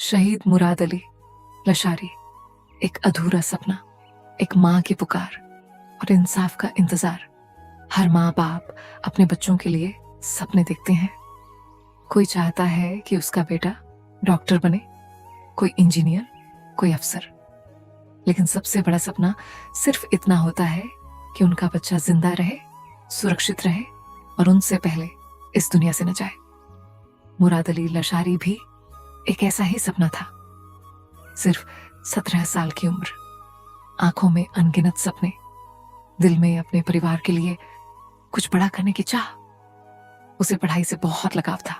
शहीद मुराद अली लशारी, एक अधूरा सपना, एक माँ की पुकार और इंसाफ का इंतजार। हर माँ बाप अपने बच्चों के लिए सपने देखते हैं। कोई चाहता है कि उसका बेटा डॉक्टर बने, कोई इंजीनियर, कोई अफसर। लेकिन सबसे बड़ा सपना सिर्फ इतना होता है कि उनका बच्चा जिंदा रहे, सुरक्षित रहे और उनसे पहले इस दुनिया से न जाए। मुराद अली लशारी भी एक ऐसा ही सपना था। सिर्फ 17 साल की उम्र, आंखों में अनगिनत सपने, दिल में अपने परिवार के लिए कुछ बड़ा करने की चाह। उसे पढ़ाई से बहुत लगाव था,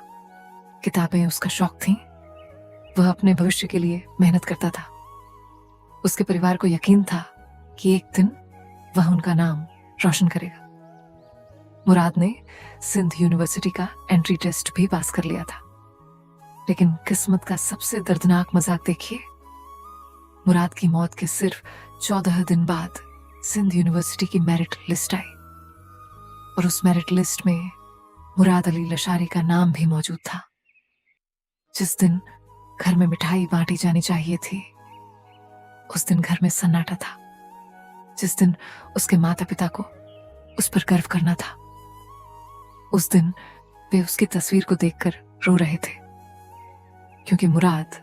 किताबें उसका शौक थीं। वह अपने भविष्य के लिए मेहनत करता था। उसके परिवार को यकीन था कि एक दिन वह उनका नाम रोशन करेगा। मुराद ने सिंध यूनिवर्सिटी का एंट्री टेस्ट भी पास कर लिया था। लेकिन किस्मत का सबसे दर्दनाक मजाक देखिए, मुराद की मौत के सिर्फ 14 दिन बाद सिंध यूनिवर्सिटी की मेरिट लिस्ट आई और उस मेरिट लिस्ट में मुराद अली लशारी का नाम भी मौजूद था। जिस दिन घर में मिठाई बांटी जानी चाहिए थी, उस दिन घर में सन्नाटा था। जिस दिन उसके माता पिता को उस पर गर्व करना था, उस दिन वे उसकी तस्वीर को देखकर रो रहे थे, क्योंकि मुराद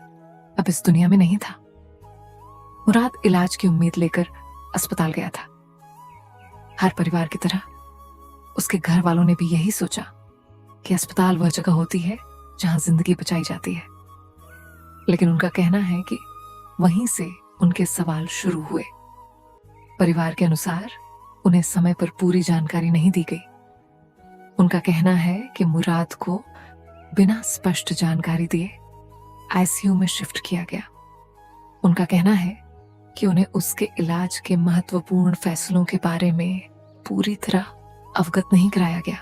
अब इस दुनिया में नहीं था। मुराद इलाज की उम्मीद लेकर अस्पताल गया था। हर परिवार की तरह उसके घर वालों ने भी यही सोचा कि अस्पताल वह जगह होती है जहां जिंदगी बचाई जाती है। लेकिन उनका कहना है कि वहीं से उनके सवाल शुरू हुए। परिवार के अनुसार उन्हें समय पर पूरी जानकारी नहीं दी गई। उनका कहना है कि मुराद को बिना स्पष्ट जानकारी दिए आईसीयू में शिफ्ट किया गया। उनका कहना है कि उन्हें उसके इलाज के महत्वपूर्ण फैसलों के बारे में पूरी तरह अवगत नहीं कराया गया।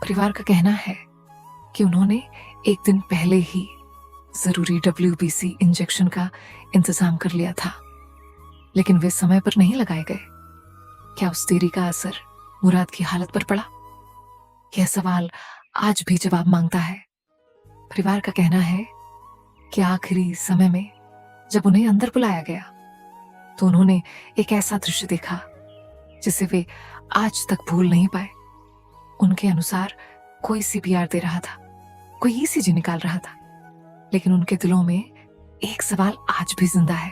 परिवार का कहना है कि उन्होंने एक दिन पहले ही जरूरी WBC इंजेक्शन का इंतजाम कर लिया था, लेकिन वे समय पर नहीं लगाए गए। क्या उस देरी का असर मुराद की हालत पर पड़ा? यह सवाल आज भी जवाब मांगता है। परिवार का कहना है कि आखिरी समय में जब उन्हें अंदर बुलाया गया तो उन्होंने एक ऐसा दृश्य देखा जिसे वे आज तक भूल नहीं पाए। उनके अनुसार कोई CPR दे रहा था, कोई ECG निकाल रहा था, लेकिन उनके दिलों में एक सवाल आज भी जिंदा है।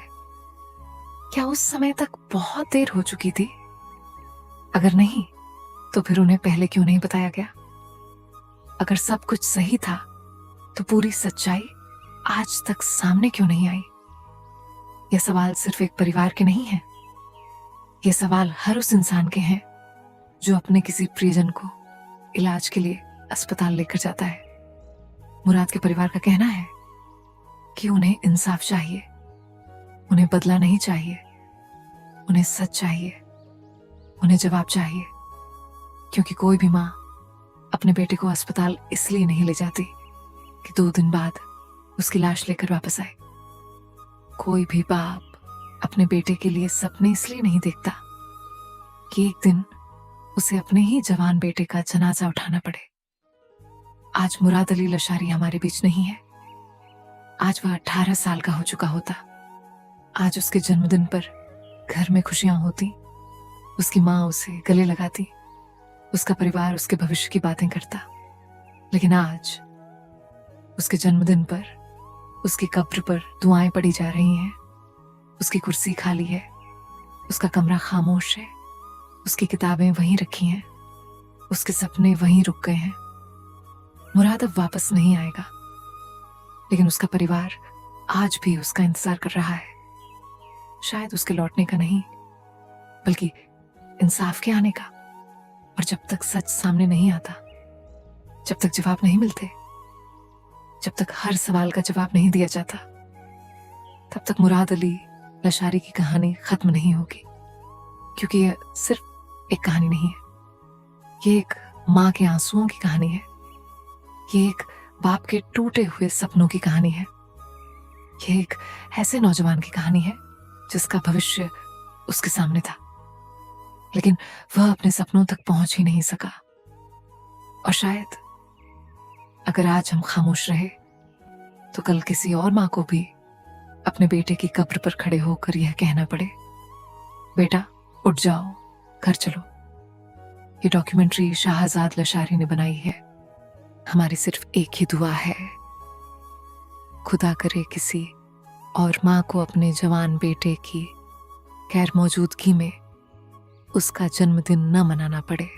क्या उस समय तक बहुत देर हो चुकी थी? अगर नहीं, तो फिर उन्हें पहले क्यों नहीं बताया गया? अगर सब कुछ सही था, तो पूरी सच्चाई आज तक सामने क्यों नहीं आई? यह सवाल सिर्फ एक परिवार के नहीं है। यह सवाल हर उस इंसान के हैं जो अपने किसी प्रियजन को इलाज के लिए अस्पताल लेकर जाता है। मुराद के परिवार का कहना है कि उन्हें इंसाफ चाहिए, उन्हें बदला नहीं चाहिए, उन्हें सच चाहिए, उन्हें जवाब चाहिए। क्योंकि कोई भी माँ अपने बेटे को अस्पताल इसलिए नहीं ले जाती कि 2 दिन बाद उसकी लाश लेकर वापस आए। कोई भी बाप अपने बेटे के लिए सपने इसलिए नहीं देखता कि एक दिन उसे अपने ही जवान बेटे का जनाजा उठाना पड़े। आज मुराद अली लशारी हमारे बीच नहीं है। आज वह 18 साल का हो चुका होता। आज उसके जन्मदिन पर घर में खुशियां होती, उसकी माँ उसे गले लगाती, उसका परिवार उसके भविष्य की बातें करता। लेकिन आज उसके जन्मदिन पर उसकी कब्र पर दुआएं पड़ी जा रही हैं, उसकी कुर्सी खाली है, उसका कमरा खामोश है, उसकी किताबें वहीं रखी हैं, उसके सपने वहीं रुक गए हैं। मुराद अब वापस नहीं आएगा, लेकिन उसका परिवार आज भी उसका इंतजार कर रहा है। शायद उसके लौटने का नहीं, बल्कि इंसाफ के आने का। और जब तक सच सामने नहीं आता, जब तक जवाब नहीं मिलते, जब तक हर सवाल का जवाब नहीं दिया जाता, तब तक मुराद अली लशारी की कहानी खत्म नहीं होगी। क्योंकि यह सिर्फ एक कहानी नहीं है, ये एक माँ के आंसुओं की कहानी है, ये एक बाप के टूटे हुए सपनों की कहानी है, ये एक ऐसे नौजवान की कहानी है जिसका भविष्य उसके सामने था, लेकिन वह अपने सपनों तक पहुंच ही नहीं सका। और शायद अगर आज हम खामोश रहे तो कल किसी और माँ को भी अपने बेटे की कब्र पर खड़े होकर यह कहना पड़े, बेटा उठ जाओ, घर चलो। ये डॉक्यूमेंट्री शाहजाद लशारी ने बनाई है। हमारी सिर्फ एक ही दुआ है, खुदा करे किसी और माँ को अपने जवान बेटे की गैर मौजूदगी में उसका जन्मदिन न मनाना पड़े।